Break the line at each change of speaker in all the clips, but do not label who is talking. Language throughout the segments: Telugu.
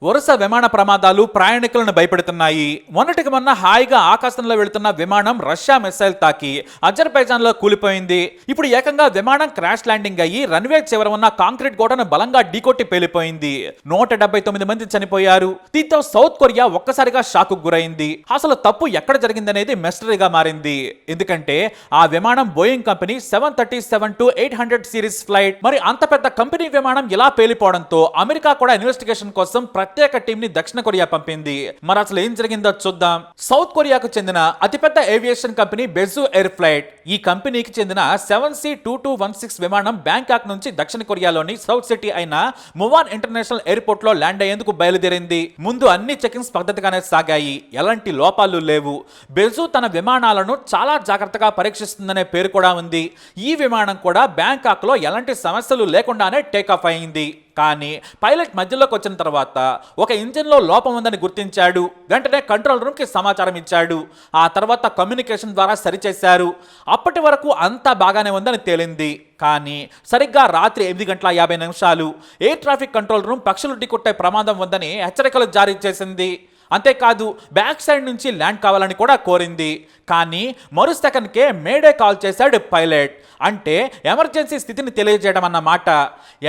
వరుస విమాన ప్రమాదాలు ప్రయాణికులను భయపెడుతున్నాయి. మొన్నటికి మొన్న హాయిగా ఆకాశంలో వెళుతున్న విమానం రష్యా మిసైల్ తాకి అజర్బైజాన్లో కూలిపోయింది. ఇప్పుడు ఏకంగా విమానం క్రాష్ ల్యాండింగ్ అయ్యి రన్వే చివర ఉన్న కాంక్రీట్ గోడను బలంగా ఢీకొట్టి పేలిపోయింది. 179 మంది చనిపోయారు. దీంతో సౌత్ కొరియా ఒక్కసారిగా షాక్ గురైంది. అసలు తప్పు ఎక్కడ జరిగిందనేది మిస్టరీగా మారింది. ఎందుకంటే ఆ విమానం బోయింగ్ కంపెనీ 737-800 సిరీస్ ఫ్లైట్. మరి అంత పెద్ద కంపెనీ విమానం ఇలా పేలిపోవడంతో అమెరికా కూడా ఇన్వెస్టిగేషన్ కోసం ప్రత్యేక టీం ని దక్షిణ కొరియా పంపింది. మరి అసలు ఏం జరిగిందో చూద్దాం. సౌత్ కొరియాకు చెందిన అతిపెద్ద ఏవియేషన్ కంపెనీ బెజు ఎయిర్ ఫ్లైట్. ఈ కంపెనీకి చెందిన 7C-2216 విమానం బ్యాంకాక్ నుంచి దక్షిణ కొరియాలోని సౌత్ సిటీ అయిన మువాన్ ఇంటర్నేషనల్ ఎయిర్పోర్ట్ లో ల్యాండ్ అయ్యేందుకు బయలుదేరింది. ముందు అన్ని చెకింగ్స్ పద్ధతిగానే సాగాయి. ఎలాంటి లోపాలు లేవు. బెజు తన విమానాలను చాలా జాగ్రత్తగా పరీక్షిస్తుందనే పేరు కూడా ఉంది. ఈ విమానం కూడా బ్యాంకాక్ లో ఎలాంటి సమస్యలు లేకుండానే టేకాఫ్ అయింది. కానీ పైలట్ మధ్యలోకి వచ్చిన తర్వాత ఒక ఇంజిన్లో లోపం ఉందని గుర్తించాడు. వెంటనే కంట్రోల్ రూమ్కి సమాచారం ఇచ్చాడు. ఆ తర్వాత కమ్యూనికేషన్ ద్వారా సరిచేశారు. అప్పటి వరకు అంతా బాగానే ఉందని తేలింది. కానీ సరిగ్గా రాత్రి 8:50 ఎయిర్ ట్రాఫిక్ కంట్రోల్ రూమ్ పక్షులు ఢీకొట్టే ప్రమాదం ఉందని హెచ్చరికలు జారీ చేసింది. అంతేకాదు బ్యాక్ సైడ్ నుంచి ల్యాండ్ కావాలని కూడా కోరింది. కానీ మరు సెకండ్కే మేడే కాల్ చేశాడు పైలట్. అంటే ఎమర్జెన్సీ స్థితిని తెలియజేయడం అన్నమాట.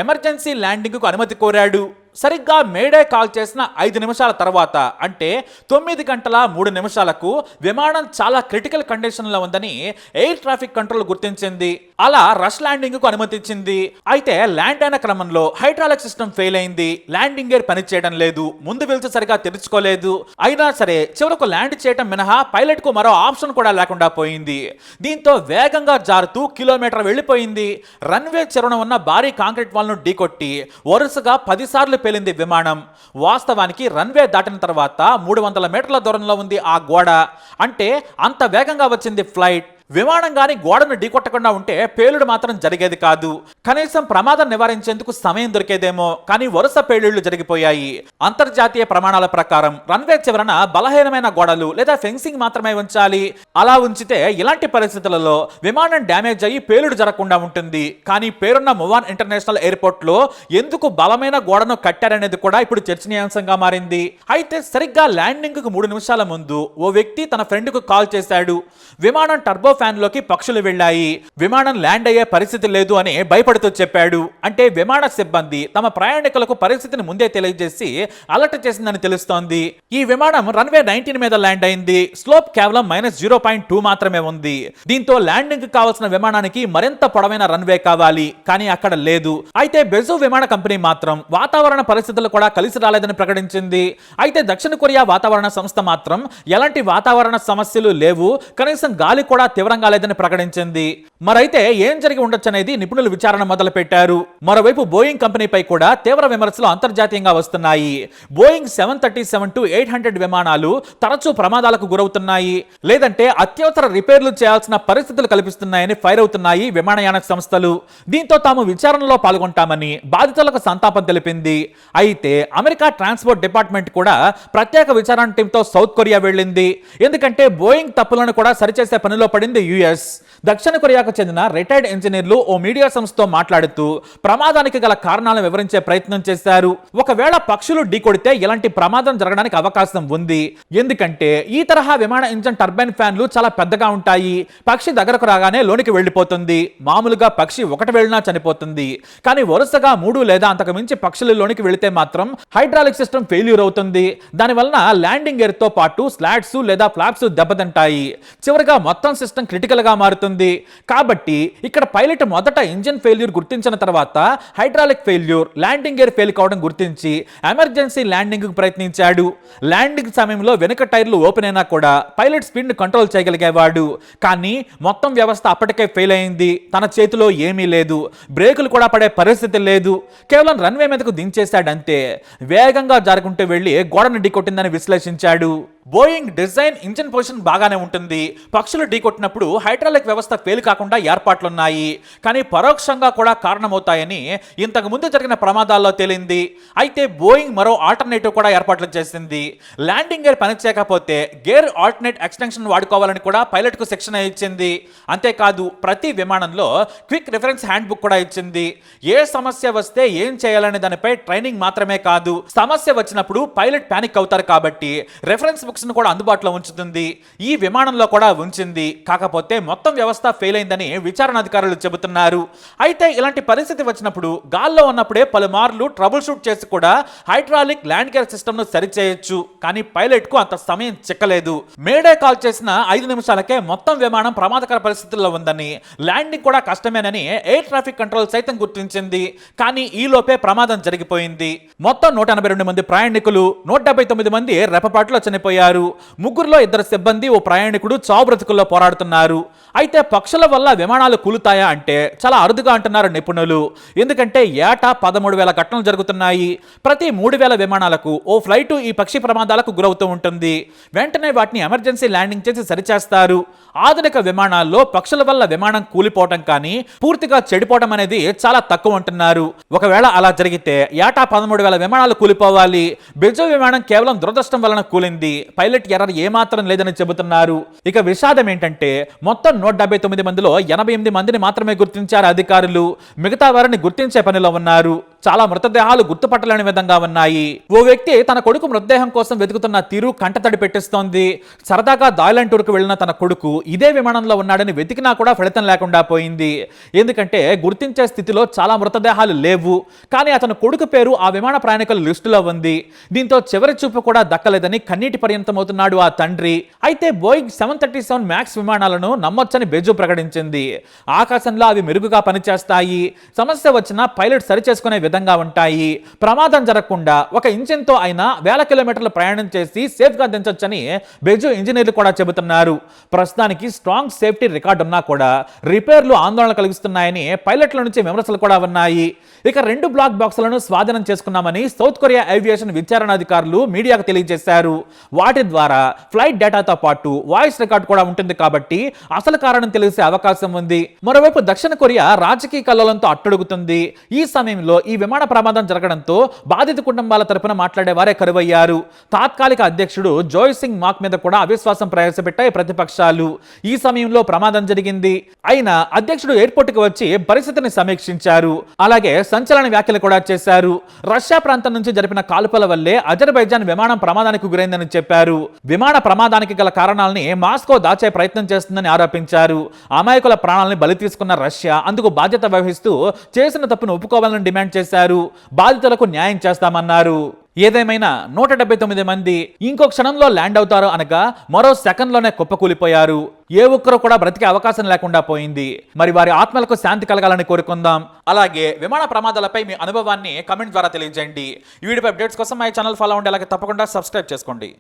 ఎమర్జెన్సీ ల్యాండింగ్కు అనుమతి కోరాడు. సరిగ్గా మేడే కాల్ చేసిన 5 నిమిషాల తర్వాత అంటే 9:03 విమానం చాలా క్రిటికల్ కండిషన్లో ఉందని ఎయిర్ ట్రాఫిక్ కంట్రోల్ గుర్తించింది. అలా రష్ ల్యాండింగ్కు అనుమతించింది. అయితే ల్యాండ్ అయిన క్రమంలో హైడ్రాలిక్ సిస్టమ్ ఫెయిల్ అయింది. ల్యాండింగ్ గేర్ పనిచేయడం లేదు. ముందు వెళ్తూ సరిగా తెరుచుకోలేదు. అయినా సరే చివరకు ల్యాండ్ చేయడం మినహా పైలట్ కు మరో ఆప్షన్ కూడా లేకుండా పోయింది. దీంతో వేగంగా జారుతూ కిలోమీటర్ వెళ్ళిపోయింది. రన్వే చివరన ఉన్న భారీ కాంక్రీట్ వాల్ ను ఢీకొట్టి వరుసగా 10 సార్లు పేలింది విమానం. వాస్తవానికి రన్వే దాటిన తర్వాత 300 మీటర్ల దూరంలో ఉంది ఆ గోడ. అంటే అంత వేగంగా వచ్చింది ఫ్లైట్. విమానం గాని గోడను ఢీకొట్టకుండా ఉంటే పేలుడు మాత్రం జరిగేది కాదు. కనీసం ప్రమాదం నివారించేందుకు సమయం దొరికేదేమో. కానీ వరుస పేలుళ్లు జరిగిపోయాయి. అంతర్జాతీయ ప్రమాణాల ప్రకారం రన్వే చివరన బలహీనమైన గోడలు లేదా ఫెన్సింగ్ మాత్రమే ఉంచాలి. అలా ఉంచితే ఇలాంటి పరిస్థితులలో విమానం డ్యామేజ్ అయ్యి పేలుడు జరగకుండా ఉంటుంది. కానీ పేరున్న మువాన్ ఇంటర్నేషనల్ ఎయిర్పోర్ట్ లో ఎందుకు బలమైన గోడను కట్టారనేది కూడా ఇప్పుడు చర్చనీయాంశంగా మారింది. అయితే సరిగ్గా ల్యాండింగ్ కు 3 నిమిషాల ముందు ఓ వ్యక్తి తన ఫ్రెండ్ కు కాల్ చేశాడు. విమానం టర్బో ఫ్యాన్ లోకి పక్షులు వెళ్ళాయి. విమానం ల్యాండ్ అయ్యే పరిస్థితి లేదు అని భయపడుతూ చెప్పాడు. అంటే విమాన సిబ్బంది తమ ప్రయాణికులకు పరిస్థితిని ముందే తెలియజేసి అలర్ట్ చేసిందని తెలుస్తోంది. ఈ విమానం రన్వే 19 మీద ల్యాండ్ అయింది. స్లోప్ కేవలం -0.2 మాత్రమే ఉంది. దీంతో ల్యాండింగ్ కావాల్సిన విమానానికి మరింత పొడవైన రన్వే కావాలి. కానీ అక్కడ లేదు. అయితే బెజు విమాన కంపెనీ మాత్రం వాతావరణ పరిస్థితులు కూడా కలిసి రాలేదని ప్రకటించింది. అయితే దక్షిణ కొరియా వాతావరణ సంస్థ మాత్రం ఎలాంటి వాతావరణ సమస్యలు లేవు, కనీసం గాలి కూడా తీవ్రంగా లేదని ప్రకటించింది. మరైతే ఏం జరిగి ఉండొచ్చు అనేది నిపుణులు విచారణ మొదలు పెట్టారు. మరోవైపు బోయింగ్ కంపెనీపై కూడా తీవ్ర విమర్శలు అంతర్జాతీయంగా వస్తున్నాయి. బోయింగ్ 737-800 విమానాలు తరచూ ప్రమాదాలకు గురవుతున్నాయి, లేదంటే అత్యవసర రిపేర్లు చేయాల్సిన పరిస్థితులు కల్పిస్తున్నాయని ఫైర్ అవుతున్నాయి విమానయాన సంస్థలు. దీంతో తాము విచారణలో పాల్గొంటామని బాధితులకు సంతాపం తెలిపింది. అయితే అమెరికా ట్రాన్స్పోర్ట్ డిపార్ట్మెంట్ కూడా ప్రత్యేక విచారణ టీంతో సౌత్ కొరియా వెళ్ళింది. ఎందుకంటే బోయింగ్ తప్పులను కూడా సరిచేసే పనిలో పడింది యుఎస్. దక్షిణ కొరియాకు చెందిన రిటైర్డ్ ఇంజనీర్లు ఓ మీడియా సంస్థతో మాట్లాడుతూ ప్రమాదానికి గల కారణాలను వివరించే ప్రయత్నం చేశారు. ఒకవేళ పక్షులు ఢీకొడితే ఇలాంటి ప్రమాదం జరగడానికి అవకాశం ఉంది. ఎందుకంటే ఈ తరహా విమాన ఇంజన్ టర్బైన్ ఫ్యాన్లు చాలా పెద్దగా ఉంటాయి. పక్షి దగ్గరకు రాగానే లోనికి వెళ్ళిపోతుంది. మామూలుగా పక్షి ఒకటి వెళ్ళినా చనిపోతుంది. కానీ వరుసగా 3 లేదా అంతకు మించి పక్షులు లోనికి వెళితే మాత్రం హైడ్రాలిక్ సిస్టమ్ ఫెయిల్యూర్ అవుతుంది. దానివల్ల ల్యాండింగ్ గేర్ తో పాటు స్లాట్స్ లేదా ఫ్లాప్స్ దెబ్బతింటాయి. చివరిగా మొత్తం సిస్టమ్ క్రిటికల్ గా మారుతుంది. కాబట్టి ఇక్కడ పైలట్ మొదట ఇంజిన్ ఫెయిల్యూర్ గుర్తించిన తర్వాత hydraulic failure, landing gear fail కావడం గుర్తించి ఎమర్జెన్సీ ల్యాండింగ్ కు ప్రయత్నించాడు. ల్యాండింగ్ సమయంలో వెనుక టైర్లు ఓపెన్ అయినా కూడా పైలట్ స్పీడ్ ను కంట్రోల్ చేయగలిగేవాడు. కానీ మొత్తం వ్యవస్థ అప్పటికే ఫెయిల్ అయింది. తన చేతిలో ఏమీ లేదు. బ్రేకులు కూడా పడే పరిస్థితి లేదు. కేవలం రన్వే మీదకు దించేశాడంతే. వేగంగా జారుకుంటూ వెళ్లి గోడను ఢీకొట్టిందని విశ్లేషించాడు. బోయింగ్ డిజైన్ ఇంజిన్ పొజిషన్ బాగానే ఉంటుంది. పక్షులు ఢీకొట్టినప్పుడు హైడ్రాలిక్ వ్యవస్థ ఫెయిల్ కాకుండా ఏర్పాట్లున్నాయి. కానీ పరోక్షంగా కూడా కారణమవుతాయని ఇంతకు ముందు జరిగిన ప్రమాదాల్లో తేలింది. అయితే బోయింగ్ మరో ఆల్టర్నేటివ్ కూడా ఏర్పాట్లు చేసింది. ల్యాండింగ్ గేర్ పనిచేయకపోతే గేర్ ఆల్టర్నేట్ ఎక్స్టెన్షన్ వాడుకోవాలని కూడా పైలట్కు శిక్షణ ఇచ్చింది. అంతేకాదు ప్రతి విమానంలో క్విక్ రిఫరెన్స్ హ్యాండ్ బుక్ కూడా ఇచ్చింది. ఏ సమస్య వస్తే ఏం చేయాలనే దానిపై ట్రైనింగ్ మాత్రమే కాదు, సమస్య వచ్చినప్పుడు పైలట్ పానిక్ అవుతారు కాబట్టి రెఫరెన్స్ బుక్స్ ను కూడా అందుబాటులో ఉంచుతుంది. ఈ విమానంలో కూడా ఉంచింది. కాకపోతే మొత్తం వ్యవస్థ ఫెయిల్ అయిందని విచారణ అధికారులు చెబుతున్నారు. అయితే ఇలాంటి పరిస్థితి వచ్చినప్పుడు గాల్లో ఉన్నప్పుడే పలుమార్లు ట్రబుల్ షూట్ చేసి కూడా హైడ్రాలిక్ ల్యాండ్ గేర్ సిస్టమ్ ను సరిచేయొచ్చు. కానీ పైలట్ కు అంత సమయం చిక్కలేదు. మేడే కాల్ చేసిన 5 నిమిషాలకే మొత్తం విమానం ప్రమాదకర పరిస్థితుల్లో ఉందని, ల్యాండింగ్ కూడా కష్టమేనని ఎయిర్ ట్రాఫిక్ కంట్రోల్ సైతం గుర్తించింది. కానీ ఈ లోపే ప్రమాదం జరిగిపోయింది. మొత్తం 182 మంది ప్రయాణికులు, 179 మంది రెప్పపాటులో చనిపోయారు. ముగ్గురులో 2 సిబ్బంది, ఓ ప్రయాణికుడు చావు బ్రతుకుల్లో పోరాడుతున్నారు. అయితే పక్షుల వల్ల విమానాలు కూలుతాయా అంటే చాలా అరుదుగా అంటున్నారు నిపుణులు. ఎందుకంటే ఏటా 13,000 ఘటనలు జరుగుతున్నాయి. ప్రతి 3,000 విమానాలకు ఓ ఫ్లైట్ ఈ పక్షి ప్రమాదాలకు గురవుతూ ఉంటుంది. వెంటనే వాటిని ఎమర్జెన్సీ ల్యాండింగ్ చేసి సరిచేస్తారు. ఆధునిక విమానాల్లో పక్షుల వల్ల విమానం కూలిపోవటం కానీ పూర్తిగా చెడిపోవడం అనేది చాలా తక్కువ అంటున్నారు. ఒకవేళ అలా జరిగితే ఏటా 13,000 విమానాలు కూలిపోవాలి. బెజో విమానం కేవలం దురదృష్టం వలన కూలింది. పైలట్ ఎర్రర్ ఏమాత్రం లేదని చెబుతున్నారు. ఇక విషాదం ఏంటంటే మొత్తం 179 మందిలో 88 మందిని మాత్రమే గుర్తించారు అధికారులు. మిగతా వారిని గుర్తించే పనిలో ఉన్నారు. చాలా మృతదేహాలు గుర్తుపట్టలేని విధంగా ఉన్నాయి. ఓ వ్యక్తి తన కొడుకు మృతదేహం కోసం వెతుకుతున్న తీరు కంటతడి పెట్టిస్తోంది. సరదాగా థాయిలాండ్ టూర్కు వెళ్లిన తన కొడుకు ఇదే విమానంలో ఉన్నాడని వెతికినా కూడా ఫలితం లేకుండా పోయింది. ఎందుకంటే గుర్తించే స్థితిలో చాలా మృతదేహాలు లేవు. కానీ అతని కొడుకు పేరు ఆ విమాన ప్రయాణికుల లిస్టులో ఉంది. దీంతో చివరి చూపు కూడా దక్కలేదని కన్నీటి పర్యంతమవుతున్నాడు ఆ తండ్రి. అయితే బోయింగ్ 737 మ్యాక్స్ విమానాలను నమ్మొచ్చని బెజో ప్రకటించింది. ఆకాశంలో అవి మెరుగుగా పనిచేస్తాయి. సమస్య వచ్చినా పైలట్ సరిచేసుకునే విధంగా ఉంటాయి. ప్రమాదం జరగకుండా ఒక ఇంజిన్తో అయినా 1000 కిలోమీటర్లు ప్రయాణం చేసి సేఫ్గా దించొచ్చని బెజో ఇంజనీర్లు కూడా చెబుతున్నారు. ప్రస్తుతానికి స్ట్రాంగ్ సేఫ్టీ రికార్డు ఉన్నా కూడా రిపేర్లు ఆందోళన కలిగిస్తున్నాయని పైలట్ల నుంచి విమర్శలు కూడా ఉన్నాయి. ఇక 2 బ్లాక్ బాక్సులను స్వాధీనం చేసుకున్నామని సౌత్ కొరియా ఏవియేషన్ విచారణ అధికారులు మీడియాకు తెలియజేశారు. వాటి ద్వారా ఫ్లైట్ డేటాతో పాటు వాయిస్ రికార్డు కూడా ఉంటుంది కాబట్టి అసలు కారణం తెలిసే అవకాశం ఉంది. మరోవైపు దక్షిణ కొరియా రాజకీయ కల్లోలంతో అట్టడుగుతుంది. ఈ సమయంలో ఈ విమాన ప్రమాదం జరగడంతో బాధిత కుటుంబాల తరపున మాట్లాడేవారే కరువయ్యారు. తాత్కాలిక అధ్యక్షుడు జోయ్ సింగ్ మాక్ మీద కూడా అవిశ్వాసం ప్రవేశపెట్టాయి ప్రతిపక్షాలు. ఈ సమయంలో ప్రమాదం జరిగింది. అయినా అధ్యక్షుడు ఎయిర్పోర్ట్ కి వచ్చి పరిస్థితిని సమీక్షించారు. అలాగే సంచలన వ్యాఖ్యలు కూడా చేశారు. రష్యా ప్రాంతం నుంచి జరిపిన కాల్పుల వల్లే అజర్బైజాన్ విమానం ప్రమాదానికి గురైందని చెప్పారు. విమాన ప్రమాదానికి గల కారణాలని మాస్కో దాచే ప్రయత్నం చేస్తుందని ఆరోపించారు. అమాయకుల ప్రాణాలను బలి తీసుకున్న రష్యా అందుకు బాధ్యత వహిస్తూ చేసిన తప్పును ఒప్పుకోవాలని డిమాండ్ చేశారు. బాధితులకు న్యాయం చేస్తామన్నారు. ఏదేమైనా 179 మంది ఇంకో క్షణంలో ల్యాండ్ అవుతారు అనగా మరో సెకండ్లోనే కుప్పకూలిపోయారు. ఏ ఒక్కరు కూడా బ్రతికే అవకాశం లేకుండా పోయింది. మరి వారి ఆత్మలకు శాంతి కలగాలని కోరుకుందాం. అలాగే విమాన ప్రమాదాలపై మీ అనుభవాన్ని కమెంట్ ద్వారా తెలియజేయండి. ఈ వీడియో అప్డేట్స్ కోసం మా ఛానల్ ఫాలో అవ్వండి. అలాగే తప్పకుండా సబ్స్క్రైబ్ చేసుకోండి.